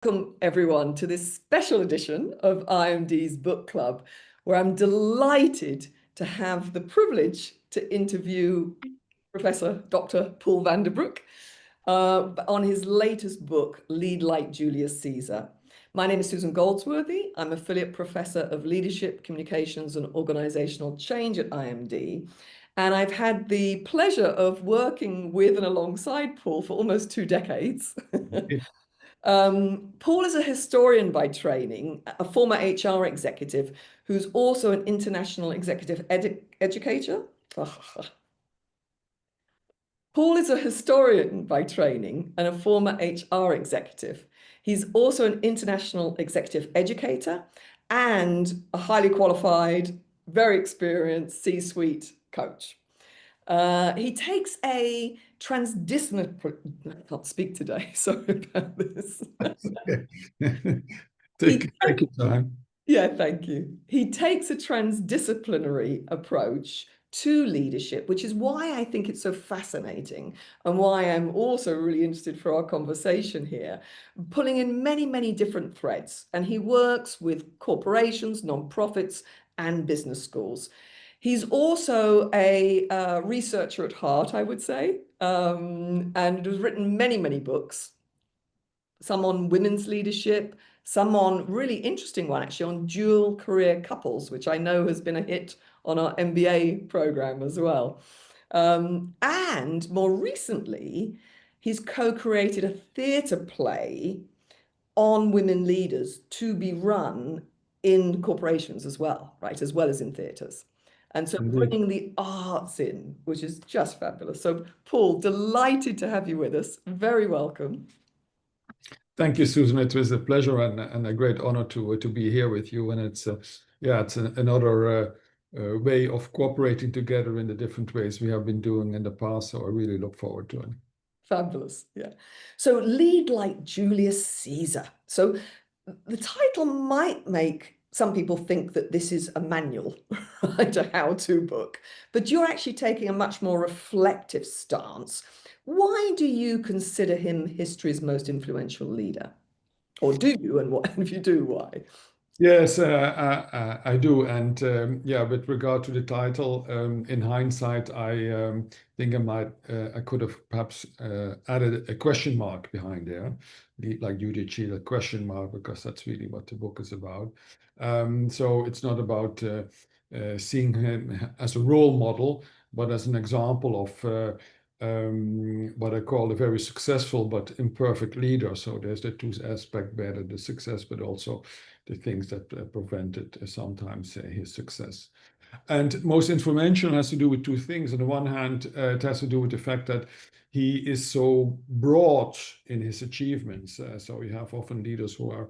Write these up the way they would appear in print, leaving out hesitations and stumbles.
Welcome everyone to this special edition of IMD's Book Club, where I'm delighted to have the privilege to interview Professor Dr. Paul Vanderbroeck on his latest book, Lead Like Julius Caesar. My name is Susan Goldsworthy. I'm Affiliate Professor of Leadership, Communications and Organizational Change at IMD. And I've had the pleasure of working with and alongside Paul for almost 2 decades. Paul is a historian by training, a former HR executive who's also an international executive educator. Paul is a historian by training and a former HR executive. He's also an international executive educator and a highly qualified, very experienced C-suite coach. He takes a transdisciplinary, I can't speak today, sorry about this. Take your time. Yeah, thank you. He takes a transdisciplinary approach to leadership, which is why I think it's so fascinating and why I'm also really interested for our conversation here, pulling in many, many different threads. And he works with corporations, nonprofits, and business schools. He's also a researcher at heart, I would say, and has written many, many books, some on women's leadership, some on really interesting one, actually, on dual career couples, which I know has been a hit on our MBA program as well. And more recently, he's co-created a theatre play on women leaders to be run in corporations as well, right, as well as in theatres. And so bringing the arts in, which is just fabulous. So Paul, delighted to have you with us. Very welcome. Thank you, Susan. It was a pleasure and a great honor to be here with you. And it's another way of cooperating together in the different ways we have been doing in the past. So I really look forward to it. Fabulous. Yeah. So Lead Like Julius Caesar. So the title might make some people think that this is a manual, right, a how-to book, but you're actually taking a much more reflective stance. Why do you consider him history's most influential leader? Or do you, and what, if you do, why? Yes, I do. And yeah, with regard to the title, in hindsight, I think I could have perhaps added a question mark behind there, like Julius Caesar, question mark, because that's really what the book is about. So it's not about seeing him as a role model, but as an example of what I call a very successful but imperfect leader. So there's the two aspects, better the success, but also the things that prevented sometimes his success. And most influential has to do with two things. On the one hand, it has to do with the fact that he is so broad in his achievements. So you have often leaders who are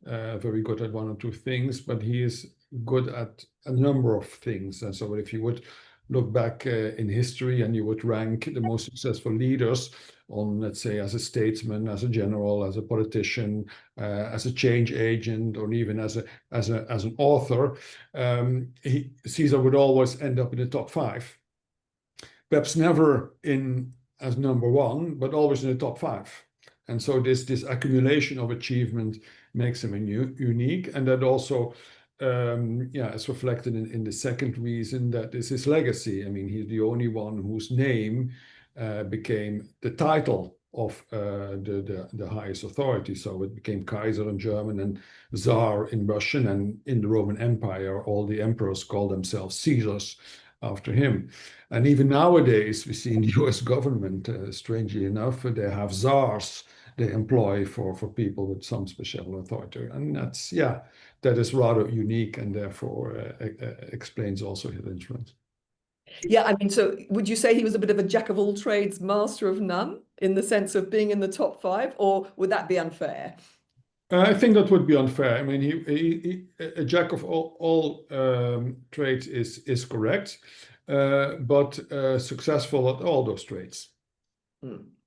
very good at one or two things, but he is good at a number of things. And so if you would look back in history and you would rank the most successful leaders on, let's say, as a statesman, as a general, as a politician, as a change agent, or even as an author, Caesar would always end up in the top 5. Perhaps never in as number 1, but always in the top 5. And so this accumulation of achievement makes him unique, and that also it's reflected in the second reason, that is his legacy. I mean, he's the only one whose name became the title of the highest authority. So it became Kaiser in German and Tsar in Russian, and in the Roman Empire, all the emperors called themselves Caesars after him. And even nowadays, we see in the US government, strangely enough, they have czars they employ for people with some special authority. And that is rather unique, and therefore explains also his influence. Yeah, I mean, so would you say he was a bit of a jack of all trades, master of none, in the sense of being in the top 5, or would that be unfair? I think that would be unfair. I mean, he a jack of all trades is correct, but successful at all those trades.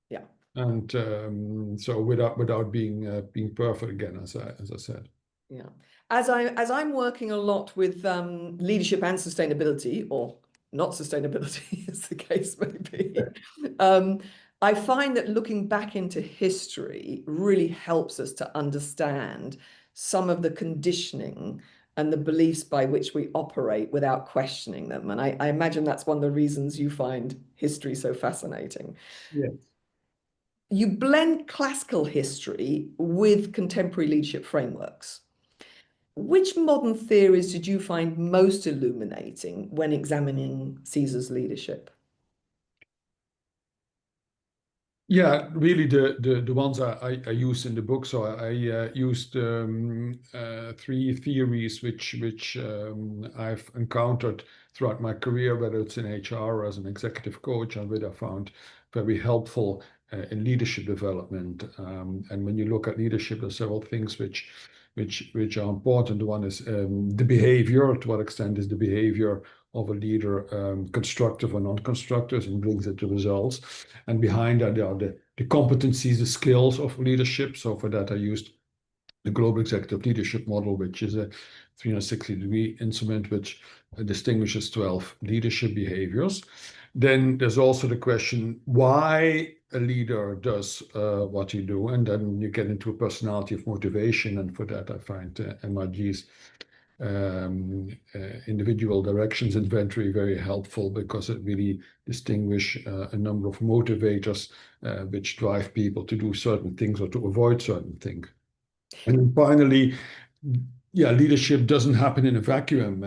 Yeah. And so without being perfect, again, as I said. Yeah. As I'm working a lot with leadership and sustainability, or not sustainability, as the case may be, I find that looking back into history really helps us to understand some of the conditioning and the beliefs by which we operate without questioning them. And I imagine that's one of the reasons you find history so fascinating. Yes. You blend classical history with contemporary leadership frameworks. Which modern theories did you find most illuminating when examining Caesar's leadership? Yeah, really the ones I used in the book. So I used three theories which I've encountered throughout my career, whether it's in HR or as an executive coach, and which I found very helpful in leadership development. And when you look at leadership, there's several things which are important. One is the behavior. To what extent is the behavior of a leader constructive or non-constructive, and brings it to results. And behind that, there are the competencies, the skills of leadership. So for that, I used the global executive leadership model, which is a 360-degree instrument which distinguishes 12 leadership behaviors. Then there's also the question why a leader does what you do, and then you get into a personality of motivation. And for that, I find MRG's individual directions inventory very helpful, because it really distinguish a number of motivators which drive people to do certain things or to avoid certain things. And then finally, yeah, leadership doesn't happen in a vacuum.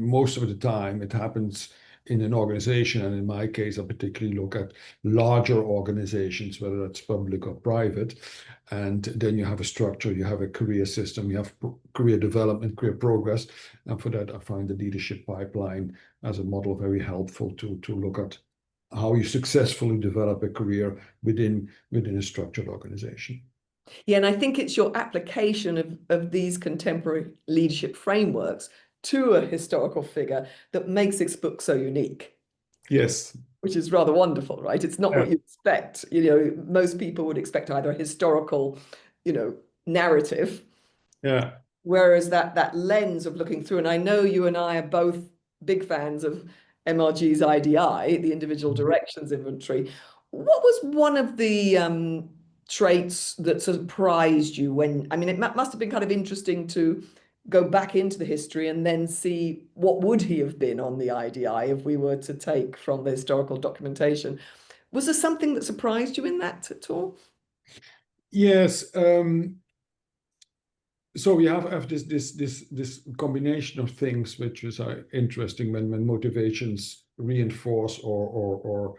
Most of the time, it happens in an organization. And in my case, I particularly look at larger organizations, whether it's public or private. And then you have a structure, you have a career system, you have career development, career progress. And for that, I find the leadership pipeline as a model very helpful to look at how you successfully develop a career within a structured organization. Yeah, and I think it's your application of these contemporary leadership frameworks to a historical figure that makes this book so unique, Yes. which is rather wonderful, right? It's not Yeah. what you expect. Most people would expect either a historical, narrative. Yeah. Whereas that lens of looking through, and I know you and I are both big fans of MRG's IDI, the individual directions inventory. What was one of the traits that surprised you when, I mean, it must have been kind of interesting to go back into the history and then see what would he have been on the IDI if we were to take from the historical documentation. Was there something that surprised you in that at all? Yes. So we have this combination of things which is interesting when motivations reinforce or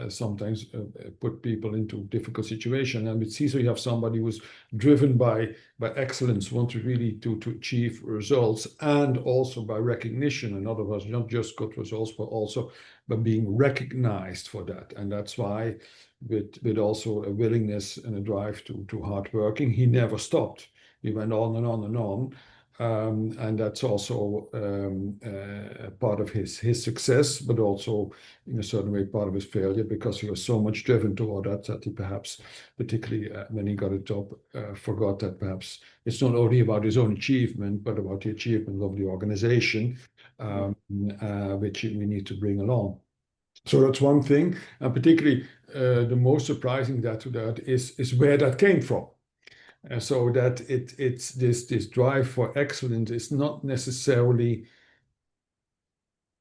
sometimes put people into difficult situation. And with Caesar, you have somebody who's driven by excellence, want to really to achieve results, and also by recognition. In other words, not just good results, but also by being recognized for that. And that's why, with also a willingness and a drive to hard working, he never stopped. He went on and on and on. And that's also part of his success, but also in a certain way part of his failure, because he was so much driven toward that he perhaps, particularly when he got a job, forgot that perhaps it's not only about his own achievement, but about the achievement of the organization, which we need to bring along. So that's one thing, and particularly the most surprising to that is where that came from. So that it's this drive for excellence is not necessarily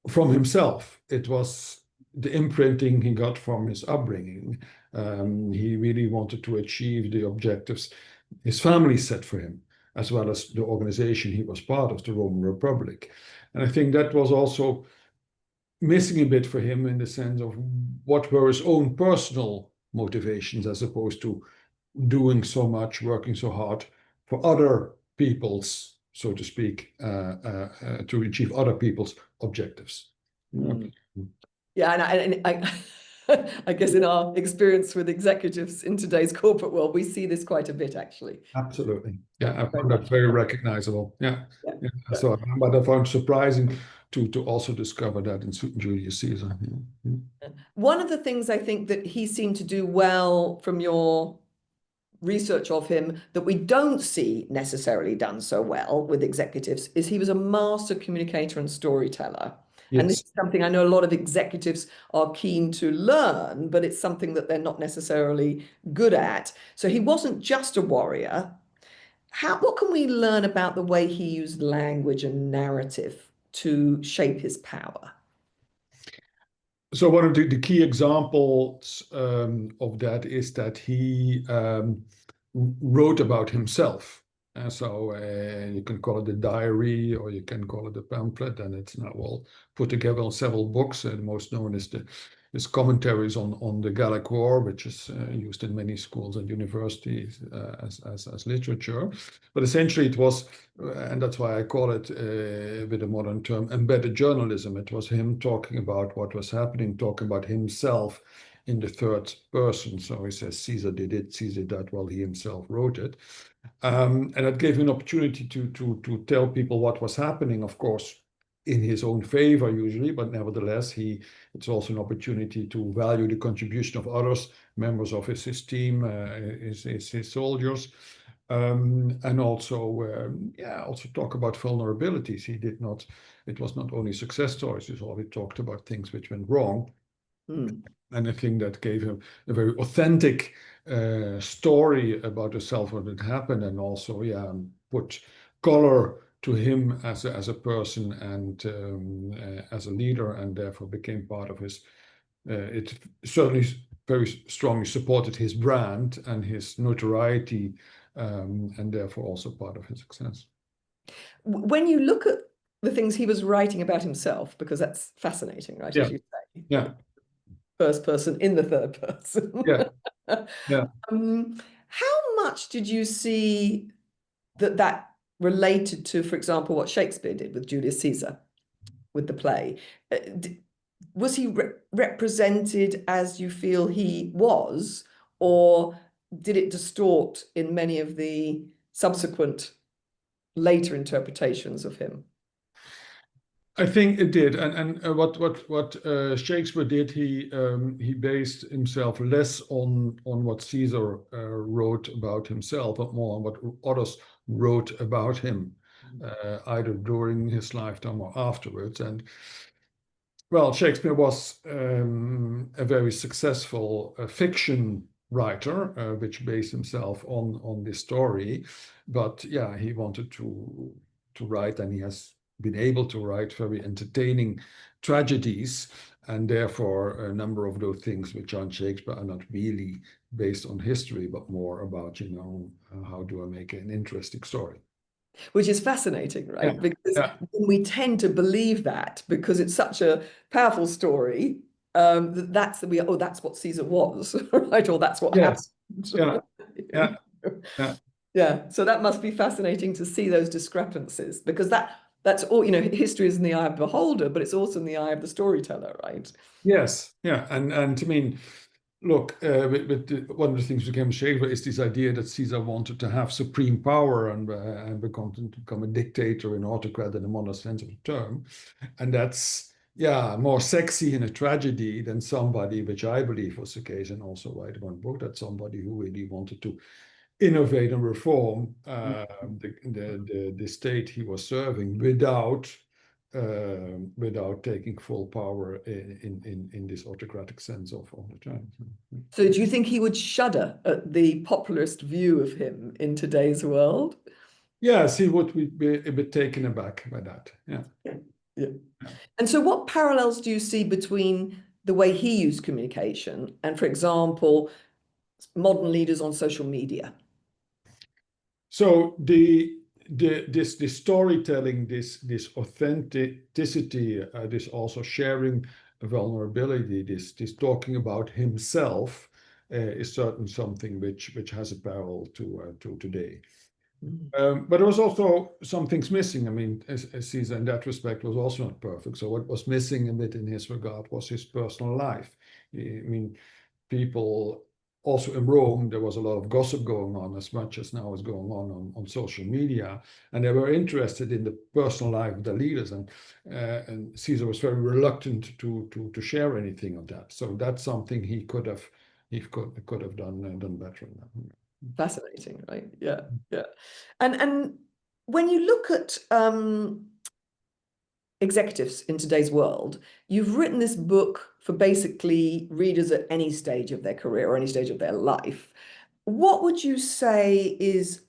from himself. It was the imprinting he got from his upbringing. He really wanted to achieve the objectives his family set for him, as well as the organization he was part of, the Roman Republic. And I think that was also missing a bit for him, in the sense of what were his own personal motivations, as opposed to doing so much, working so hard for other people's, so to speak, to achieve other people's objectives. Mm. Yeah, I guess in our experience with executives in today's corporate world, we see this quite a bit, actually. Absolutely. Yeah, I Very found that much. very recognizable. Yeah. Yeah. Yeah. Yeah. So, but I found surprising to also discover that in Julius Caesar. Yeah. One of the things I think that he seemed to do well from your research of him that we don't see necessarily done so well with executives is he was a master communicator and storyteller. And this Yes. is something I know a lot of executives are keen to learn, but it's something that they're not necessarily good at. So he wasn't just a warrior. What can we learn about the way he used language and narrative to shape his power? So one of the key examples of that is that he wrote about himself. You can call it a diary or you can call it a pamphlet, and it's now all put together on several books. The most known is his commentaries on the Gallic War, which is used in many schools and universities as literature. But essentially it was, and that's why I call it with a modern term, embedded journalism. It was him talking about what was happening, talking about himself in the third person. So he says Caesar did it, Caesar did that, while he himself wrote it. And that gave him an opportunity to tell people what was happening, of course, in his own favor usually, but nevertheless, it's also an opportunity to value the contribution of others, members of his team, his soldiers, and also talk about vulnerabilities. It was not only success stories, he always talked about things which went wrong. Mm. And I think that gave him a very authentic story about himself, what had happened, and also, put color to him as a person and as a leader, and therefore became part of his. It certainly very strongly supported his brand and his notoriety, and therefore also part of his success. When you look at the things he was writing about himself, because that's fascinating, right? Yeah, As you say, yeah, first person in the third person. yeah, yeah. How much did you see that related to, for example, what Shakespeare did with Julius Caesar, with the play? Was he represented as you feel he was, or did it distort in many of the subsequent later interpretations of him? I think it did, and what Shakespeare did, he based himself less on what Caesar wrote about himself, but more on what others wrote about him, either during his lifetime or afterwards. And well, Shakespeare was a very successful fiction writer, which based himself on this story. But yeah, he wanted to write, and he has been able to write very entertaining tragedies, and therefore a number of those things which are in Shakespeare are not really based on history, but more about, how do I make an interesting story? Which is fascinating, Yeah, right? Because yeah, we tend to believe that because it's such a powerful story, that's what Caesar was, right? Or that's what happened. yes, yeah, yeah, yeah. Yeah. So that must be fascinating to see those discrepancies, because that's all, history is in the eye of the beholder, but it's also in the eye of the storyteller, right? Yes, yeah, and I mean, look, one of the things that became Shakespeare is this idea that Caesar wanted to have supreme power and become a dictator, an autocrat in the modern sense of the term, and that's more sexy in a tragedy than somebody, which I believe was the case, and also write one book, that somebody who really wanted to innovate and reform the state he was serving without taking full power in this autocratic sense of the term. So do you think he would shudder at the popularist view of him in today's world? Yes, he would be a bit taken aback by that. Yeah. Yeah. And so what parallels do you see between the way he used communication and, for example, modern leaders on social media? So this storytelling, this authenticity, this also sharing vulnerability, this talking about himself, is certainly something which has a parallel to today. But there was also some things missing. I mean, as Caesar in that respect was also not perfect. So what was missing a bit in his regard was his personal life. I mean, people also in Rome, there was a lot of gossip going on, as much as now is going on social media, and they were interested in the personal life of the leaders, and Caesar was very reluctant to share anything of that. So that's something he could have done better. Fascinating, right? Yeah, yeah. And when you look at executives in today's world. You've written this book for basically readers at any stage of their career or any stage of their life. What would you say is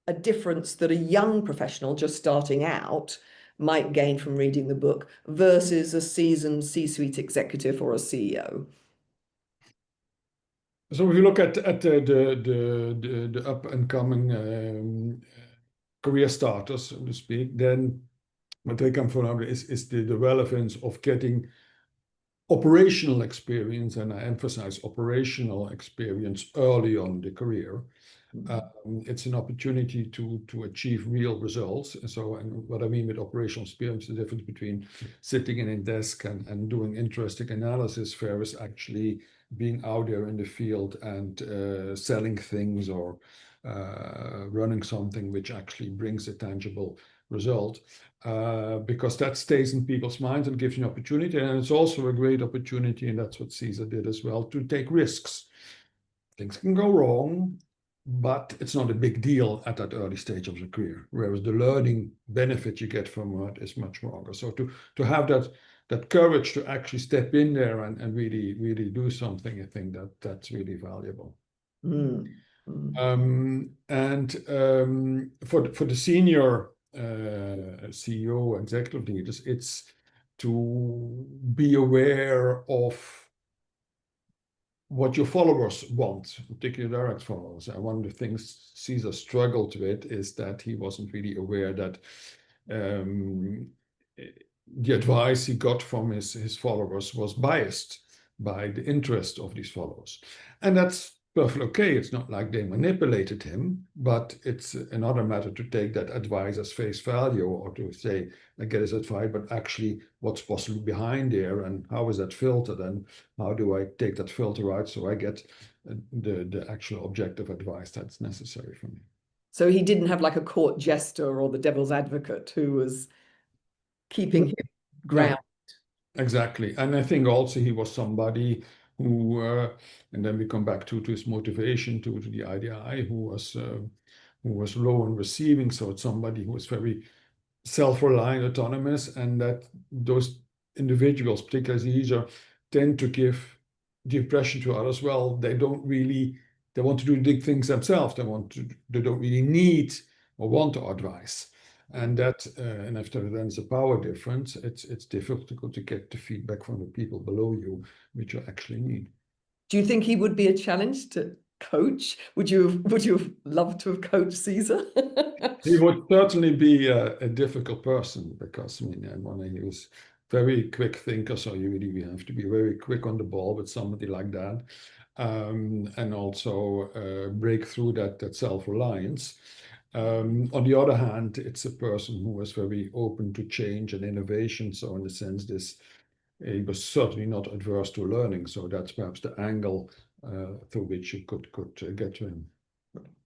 a difference that a young professional just starting out might gain from reading the book versus a seasoned C-suite executive or a CEO? So if you look at the up and coming career starters, so to speak, then what they come from is the relevance of getting operational experience, and I emphasize operational experience early on in the career. It's an opportunity to achieve real results. So, and what I mean with operational experience, the difference between sitting in a desk and doing interesting analysis versus actually being out there in the field and selling things or running something which actually brings a tangible result, because that stays in people's minds and gives you an opportunity. And it's also a great opportunity, and that's what Caesar did as well, to take risks. Things can go wrong, but it's not a big deal at that early stage of the career, whereas the learning benefit you get from it is much longer. So to have that courage to actually step in there and really do something, I think that's really valuable. Mm. Mm. For the senior CEO executive leaders, it's to be aware of what your followers want, particularly direct followers. And one of the things Caesar struggled with is that he wasn't really aware that the advice he got from his followers was biased by the interest of these followers. And that's perfectly okay. It's not like they manipulated him, but it's another matter to take that advice as face value, or to say, I get his advice, but actually what's possibly behind there, and how is that filtered, and how do I take that filter out so I get the actual objective advice that's necessary for me. So he didn't have like a court jester or the devil's advocate who was keeping him grounded. No, exactly. And I think also he was somebody who, and then we come back to his motivation to the IDI, who was low in receiving. So it's somebody who was very self-reliant, autonomous, and that those individuals, particularly Caesar, tend to give the impression to others, well, they want to do big things themselves. They don't really need or want our advice. And and after there's a power difference, it's difficult to get the feedback from the people below you, which you actually need. Do you think he would be a challenge to coach? Would you have loved to have coached Caesar? He would certainly be a difficult person, because I mean, he was very quick thinker, so you really have to be very quick on the ball with somebody like that, and also break through that self-reliance. On the other hand, it's a person who was very open to change and innovation. So in a sense, he was certainly not adverse to learning. So that's perhaps the angle through which you could get to him.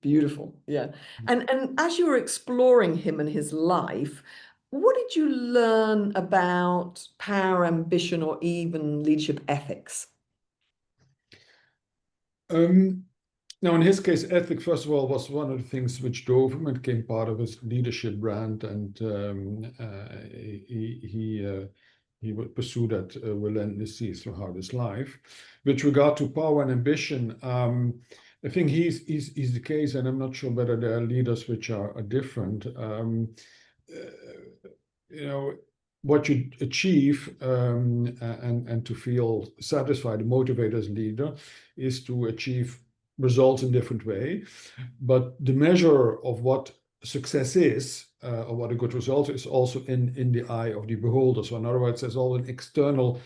Beautiful, yeah. And as you were exploring him and his life, what did you learn about power, ambition, or even leadership ethics? Now, in his case, ethics, first of all, was one of the things which drove him and became part of his leadership brand, and he would pursue that relentlessly throughout his life. With regard to power and ambition, I think he's the case, and I'm not sure whether there are leaders which are different. What you achieve and to feel satisfied, motivated as a leader, is to achieve results in different way. But the measure of what success is, or what a good result is, also in the eye of the beholder. So in other words, there's all an external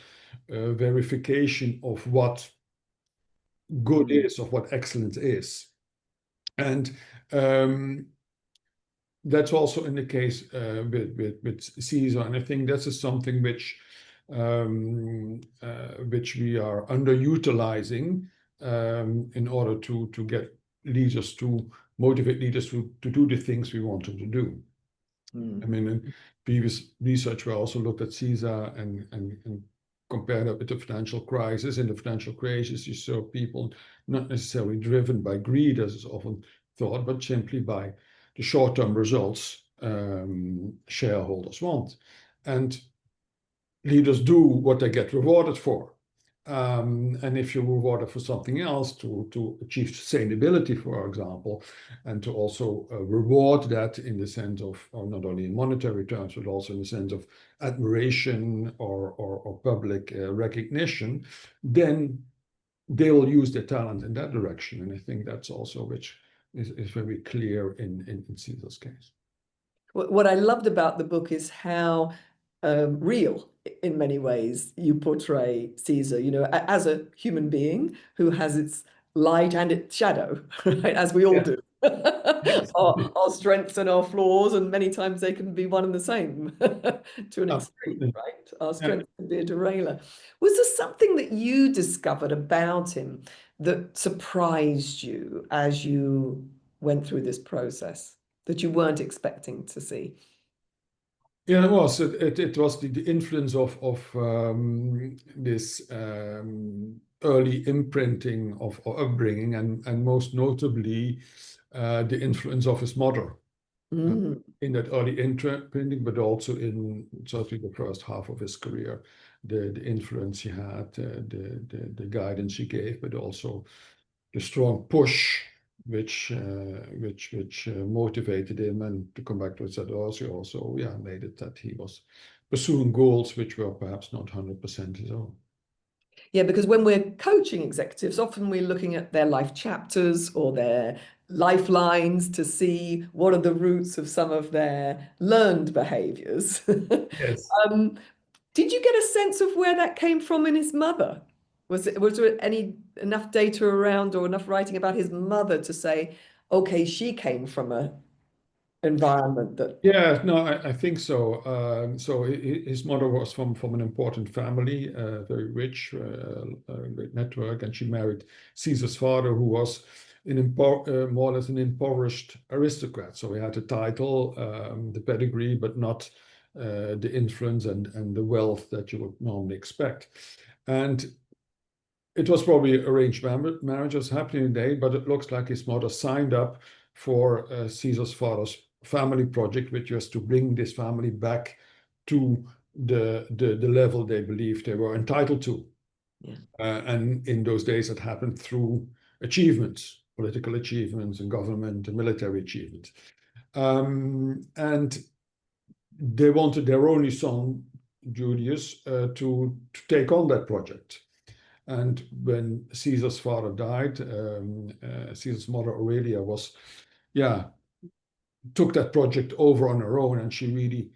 verification of what good is, of what excellence is. And that's also in the case with Caesar, and I think this is something which we are underutilizing in order to get leaders, to motivate leaders to do the things we want them to do. I mean, in previous research, we also looked at Caesar and compared it with the financial crisis. In the financial crisis, you saw people not necessarily driven by greed, as is often thought, but simply by the short-term results shareholders want. And leaders do what they get rewarded for. And if you're rewarded for something else, to achieve sustainability, for example, and to also reward that in the sense of, or not only in monetary terms, but also in the sense of admiration or public recognition, then they will use their talent in that direction. And I think that's also which is very clear in Caesar's case. What I loved about the book is how real, in many ways, you portray Caesar, as a human being who has its light and its shadow, right? As we all Yeah. do. Yes. Our strengths and our flaws, and many times they can be one and the same to an extreme, Absolutely. right? Our Yeah. strength can be a derailer. Was there something that you discovered about him that surprised you as you went through this process that you weren't expecting to see? Yeah, it was. It was the influence of this early imprinting of or upbringing, and most notably the influence of his mother Mm. in that early imprinting, but also in certainly the first half of his career, the influence he had, the guidance he gave, but also the strong push which motivated him, and to come back to what I said also yeah, made it that he was pursuing goals which were perhaps not 100% his own. Yeah, because when we're coaching executives, often we're looking at their life chapters or their lifelines to see what are the roots of some of their learned behaviors. Yes. Did you get a sense of where that came from in his mother? Was there enough data around or enough writing about his mother to say, okay, she came from a environment that. Yeah, no, I think so. So his mother was from an important family, very rich, great network, and she married Caesar's father, who was more or less an impoverished aristocrat. So he had the title, the pedigree, but not the influence and the wealth that you would normally expect. And it was probably arranged marriages happening today, but it looks like his mother signed up for Caesar's father's family project, which was to bring this family back to the level they believed they were entitled to. Yeah. And in those days, it happened through achievements, political achievements, and government and military achievements. And they wanted their only son, Julius, to take on that project. And when Caesar's father died, Caesar's mother Aurelia took that project over on her own, and she really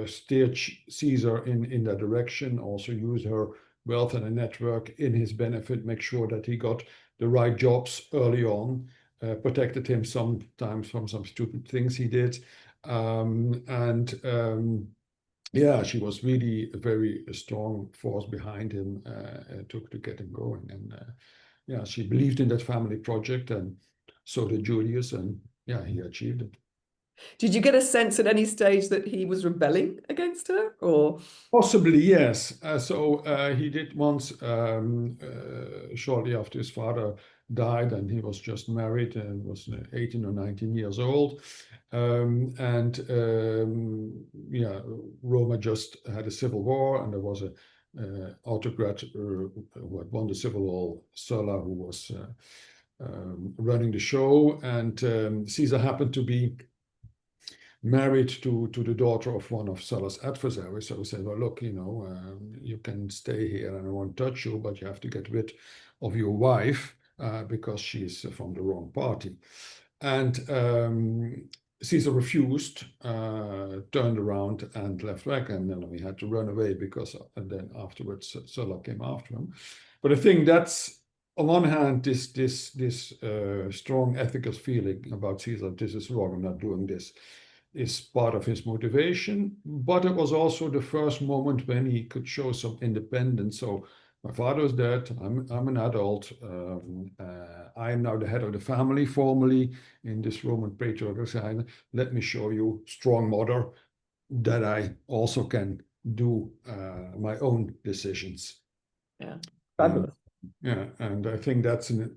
steered Caesar in that direction. Also used her wealth and a network in his benefit, make sure that he got the right jobs early on, protected him sometimes from some stupid things he did, and yeah, she was really a very strong force behind him to get him going. And yeah, she believed in that family project, and so did Julius, and yeah, he achieved it. Did you get a sense at any stage that he was rebelling against her, or? Possibly, yes. So he did once, shortly after his father died, and he was just married and was 18 or 19 years old. Yeah, Roma just had a civil war, and there was a autocrat who had won the civil war, Sulla, who was running the show, and Caesar happened to be married to the daughter of one of Sulla's adversaries. So he said, well, look, you can stay here and I won't touch you, but you have to get rid of your wife because she's from the wrong party. And Caesar refused, turned around and left back, and then he had to run away because, and then afterwards Sulla came after him. But I think that's, on one hand, this strong ethical feeling about Caesar, this is wrong, I'm not doing this, is part of his motivation, but it was also the first moment when he could show some independence. So my father is dead, I'm an adult, I am now the head of the family formally in this Roman patriarchal sign. Let me show you, strong mother, that I also can do my own decisions. Yeah, And fabulous. yeah, and I think that's the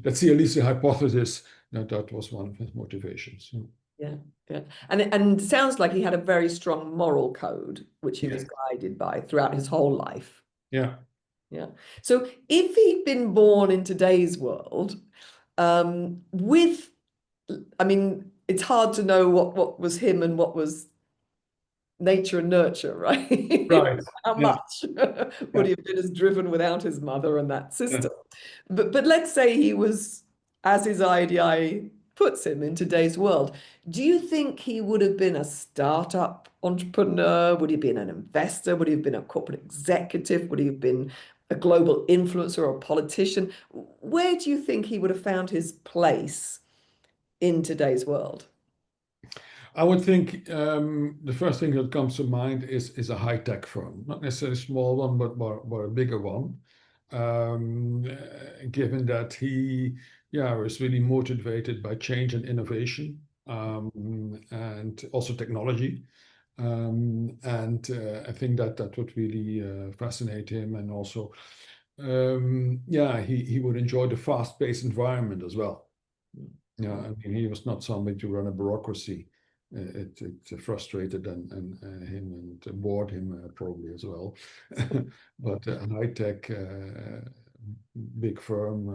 at least the hypothesis that was one of his motivations. Yeah, yeah. And it sounds like he had a very strong moral code, which he was Yes. guided by throughout his whole life. Yeah. Yeah. So if he'd been born in today's world, with, I mean, it's hard to know what was him and what was nature and nurture, right? Right. How Yeah. much would Yeah. he have been as driven without his mother and that Yeah. system? But let's say he was, as his IDI puts him, in today's world. Do you think he would have been a startup entrepreneur? Would he have been an investor? Would he have been a corporate executive? Would he have been a global influencer or a politician? Where do you think he would have found his place in today's world? I would think the first thing that comes to mind is a high-tech firm, not necessarily a small one, but more a bigger one. Given that he, yeah, was really motivated by change and innovation, and also technology. And I think that that would really fascinate him, and also, yeah, he would enjoy the fast-paced environment as well. Yeah, I mean, he was not somebody to run a bureaucracy. It frustrated him and bored him probably as well. But a high-tech big firm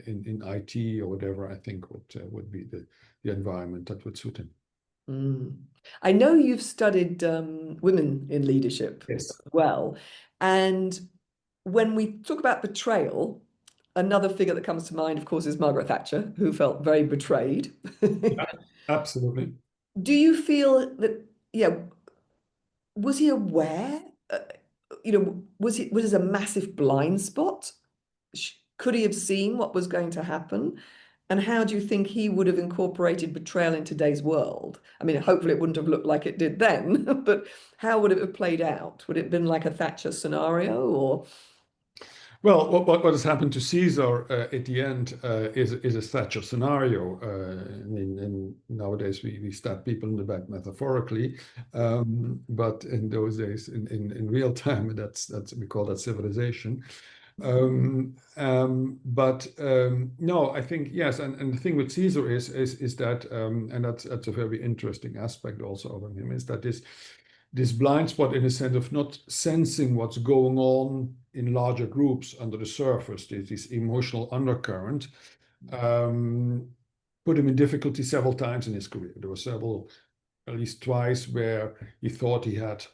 in IT or whatever, I think would be the environment that would suit him. Mm. I know you've studied women in leadership Yes. as well. And when we talk about betrayal, another figure that comes to mind, of course, is Margaret Thatcher, who felt very betrayed. Yeah, absolutely. Do you feel that, yeah, was he aware? Was it a massive blind spot? Could he have seen what was going to happen? And how do you think he would have incorporated betrayal in today's world? I mean, hopefully it wouldn't have looked like it did then, but how would it have played out? Would it have been like a Thatcher scenario or? Well, what has happened to Caesar at the end is a Thatcher scenario. I mean, and nowadays we stab people in the back metaphorically, but in those days, in real time, that's we call that civilization. But no, I think yes, and the thing with Caesar is that, and that's a very interesting aspect also of him, is that this blind spot in a sense of not sensing what's going on in larger groups under the surface, this emotional undercurrent, um, put him in difficulty several times in his career. There were several, at least twice, where he thought he had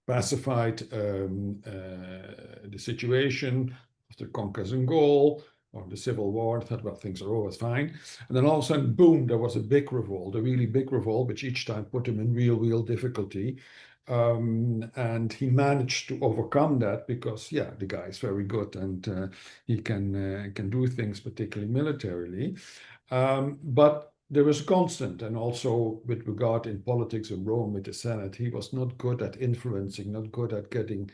pacified the situation after conquest and Gaul or the Civil War, and thought, well, things are always fine. And then all of a sudden, boom, there was a big revolt, a really big revolt, which each time put him in real difficulty. And he managed to overcome that because, yeah, the guy is very good, and he can do things, particularly militarily. But there was a constant, and also with regard in politics in Rome with the Senate, he was not good at influencing, not good at getting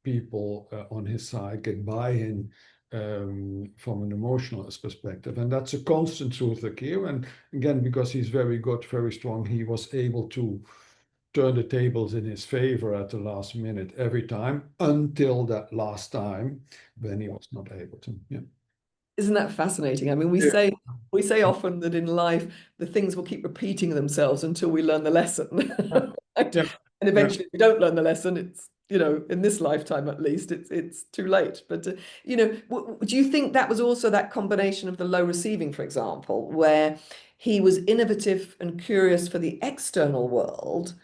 people on his side, get buy-in from an emotional perspective. And that's a constant through the career. And again, because he's very good, very strong, he was able to turn the tables in his favor at the last minute every time until that last time when he was not able to. Yeah. Isn't that fascinating? I mean, we Yeah. say often that in life the things will keep repeating themselves until we learn the lesson. Right? Yeah. And Yeah. eventually, if we don't learn the lesson, it's, in this lifetime at least, it's too late. But do you think that was also that combination of the low receiving, for example, where he was innovative and curious for the external world,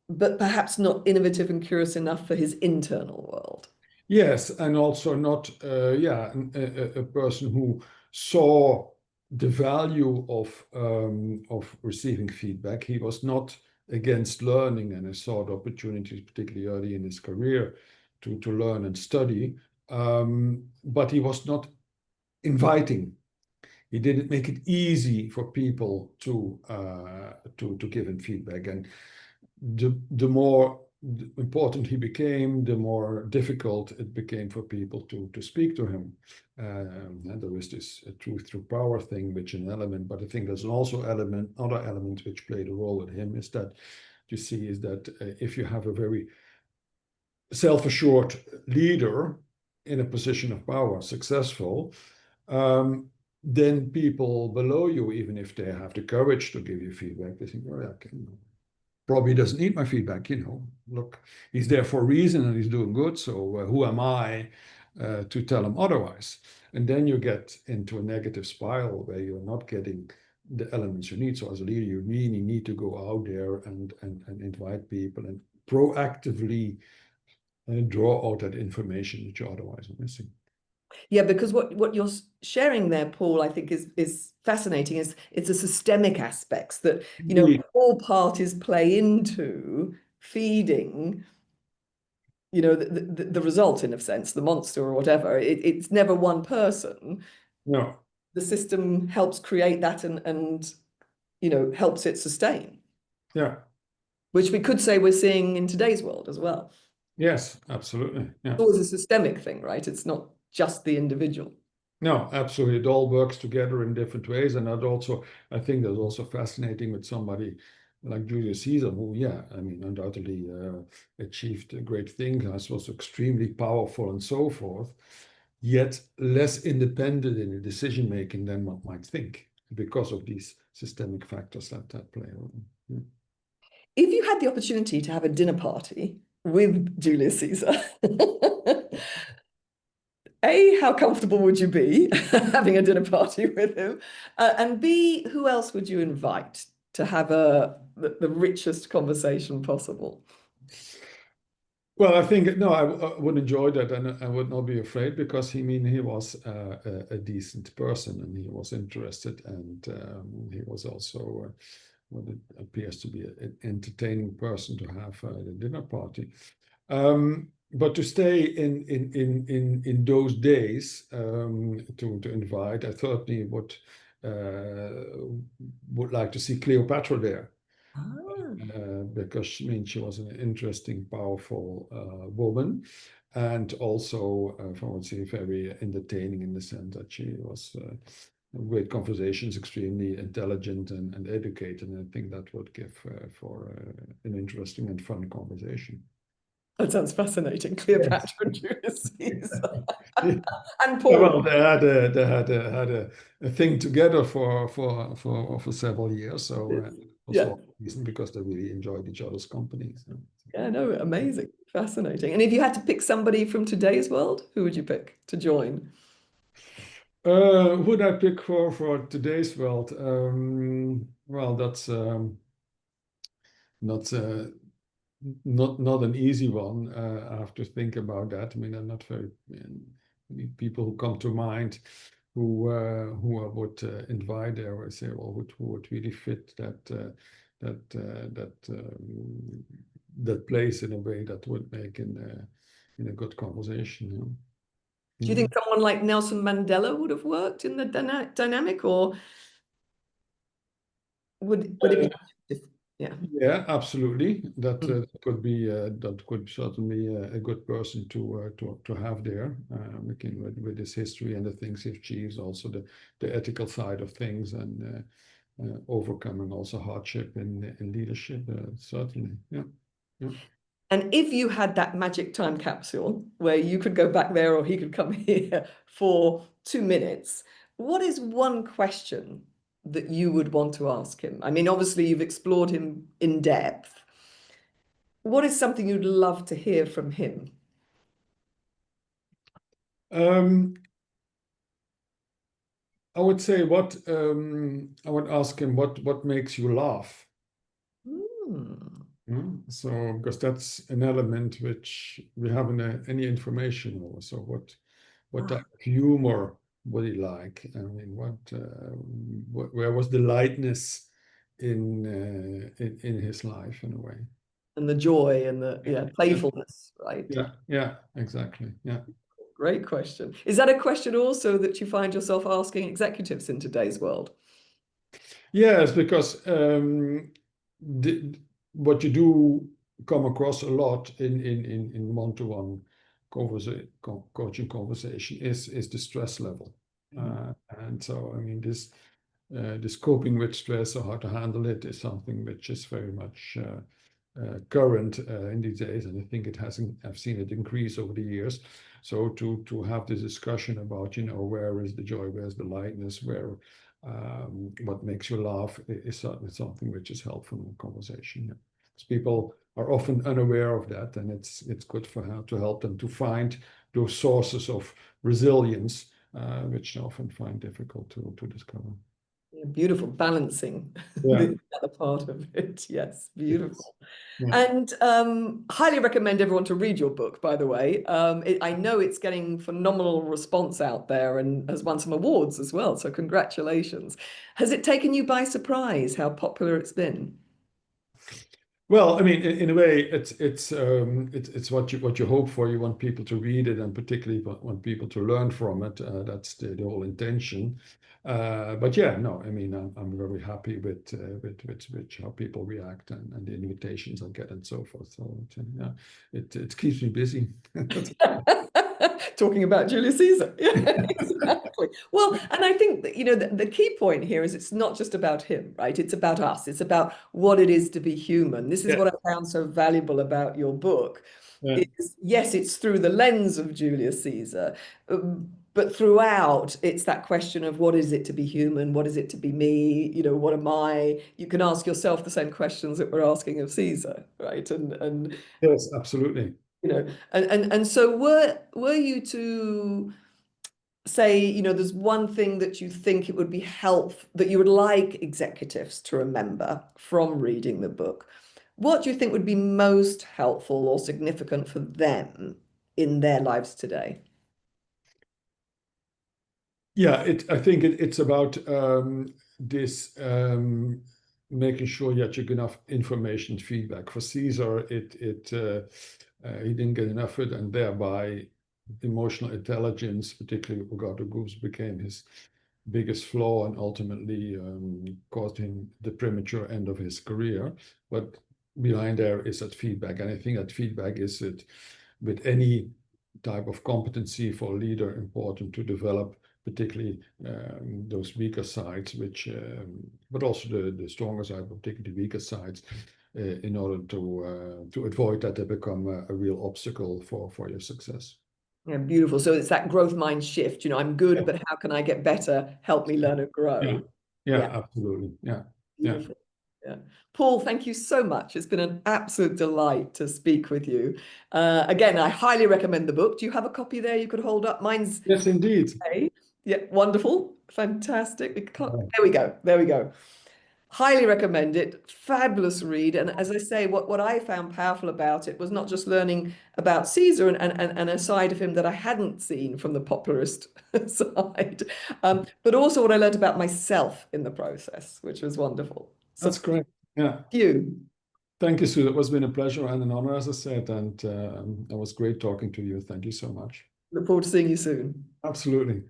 but perhaps not innovative and curious enough for his internal world? Yes, and also not, yeah, a person who saw the value of receiving feedback. He was not against learning, and he saw the opportunities, particularly early in his career, to learn and study. But he was not inviting. He didn't make it easy for people to give him feedback, and the more important he became, the more difficult it became for people to speak to him. And there is this truth through power thing, which an element, but I think there's also other element which played a role with him, is that you see is that if you have a very self-assured leader in a position of power, successful, um, then people below you, even if they have the courage to give you feedback, they think, oh, yeah, probably doesn't need my feedback, look, he's there for a reason and he's doing good, so who am I to tell him otherwise? And then you get into a negative spiral where you're not getting the elements you need. So as a leader, you really need to go out there and invite people and proactively draw out that information that you're otherwise missing. Yeah, because what you're sharing there, Paul, I think is fascinating. It's a systemic aspects that, all parties play into feeding, the result, in a sense, the monster or whatever. It's never one person. No. The system helps create that and helps it sustain. Yeah. Which we could say we're seeing in today's world as well. Yes, absolutely. Yeah. It's always a systemic thing, right? It's not just the individual. No, absolutely. It all works together in different ways. And I think that's also fascinating with somebody like Julius Caesar, who, undoubtedly achieved a great thing, was extremely powerful and so forth, yet less independent in the decision making than one might think because of these systemic factors that play a role. Yeah. If you had the opportunity to have a dinner party with Julius Caesar, A, how comfortable would you be having a dinner party with him? And B, who else would you invite to have the richest conversation possible? Well, I think, no, I would enjoy that, and I would not be afraid, because he was a decent person, and he was interested, and he was also what it appears to be an entertaining person to have at a dinner party. But to stay in those days, to invite, I certainly would like to see Cleopatra there. Because she was an interesting, powerful woman, and also, I would say, very entertaining in the sense that she was great conversations, extremely intelligent and educated. And I think that would give for an interesting and fun conversation. That sounds fascinating. Cleopatra and Julius Caesar. And Yeah, Paul. well, they had a thing together for several years. So also reason because they really enjoyed each other's company. So. Yeah, no, amazing, fascinating. And if you had to pick somebody from today's world, who would you pick to join? Who would I pick for today's world? Well, that's not an easy one. I have to think about that. I mean, I'm not very many people who come to mind who I would invite there. I say, well, who would really fit that place in a way that would make in a good conversation. You know? Do you think someone like Nelson Mandela would have worked in the dynamic, or would it be? Yeah, absolutely. That could certainly be a good person to have there. With his history and the things he achieves, also the ethical side of things, and overcoming also hardship in leadership. Certainly, yeah. And if you had that magic time capsule where you could go back there or he could come here for 2 minutes, what is one question that you would want to ask him? I mean, obviously you've explored him in depth. What is something you'd love to hear from him? I would say I would ask him what makes you laugh. So, because that's an element which we haven't any information over. So what type of humor would he like? I mean, where was the lightness in his life in a way? And the joy and the playfulness, right? Yeah, exactly. Yeah. Great question. Is that a question also that you find yourself asking executives in today's world? Yes, because what you do come across a lot in one-to-one coaching conversation is the stress level. And so, I mean, this coping with stress or how to handle it is something which is very much current in these days, and I think it hasn't. I've seen it increase over the years. So to have this discussion about, where is the joy, where's the lightness, where what makes you laugh is certainly something which is helpful in conversation. Yeah. Because people are often unaware of that, and it's good for how to help them to find those sources of resilience, which they often find difficult to discover. Yeah, beautiful, balancing Yeah. the other part of it. Yes, beautiful. Yeah. And highly recommend everyone to read your book, by the way. I know it's getting phenomenal response out there and has won some awards as well. So congratulations. Has it taken you by surprise how popular it's been? Well, I mean, in a way, it's what you hope for. You want people to read it, and particularly want people to learn from it. That's the whole intention. But yeah, no, I mean, I'm very happy with how people react and the invitations I get and so forth. So yeah, it keeps me busy. Talking about Julius Caesar. Yeah, exactly. Well, and I think that, the key point here is it's not just about him, right? It's about us. It's about what it is to be human. This is Yeah. what I found so valuable about your book. Yeah. Yes, it's through the lens of Julius Caesar, but throughout, it's that question of what is it to be human? What is it to be me? What am I? You can ask yourself the same questions that we're asking of Caesar, right? And Yes, absolutely. and so were you to say, there's one thing that you think it would be that you would like executives to remember from reading the book, what do you think would be most helpful or significant for them in their lives today? Yeah, I think it's about this making sure that you get enough information, feedback. For Caesar, he didn't get enough of it, and thereby emotional intelligence, particularly with regard to groups, became his biggest flaw and ultimately caused him the premature end of his career. But behind there is that feedback, and I think that feedback is it with any type of competency for a leader important to develop, particularly those weaker sides, but also the stronger side, but particularly the weaker sides, in order to avoid that they become a real obstacle for your success. Yeah, beautiful. So it's that growth mind shift. I'm good, but how can I get better? Help me learn and Yeah, grow. yeah, Yeah, absolutely. Yeah, yeah. beautiful. Yeah. Paul, thank you so much. It's been an absolute delight to speak with you. Again, I highly recommend the book. Do you have a copy there you could hold up? Mine's Yes, indeed. okay. Yeah, wonderful. Fantastic. There we go. There we go. Highly recommend it. Fabulous read. And as I say, what I found powerful about it was not just learning about Caesar and a side of him that I hadn't seen from the popularist side, but also what I learned about myself in the process, which was wonderful. So That's great. Yeah. thank you. Thank you, Sue. It has been a pleasure and an honor, as I said, and it was great talking to you. Thank you so much. Look forward to seeing you soon. Absolutely.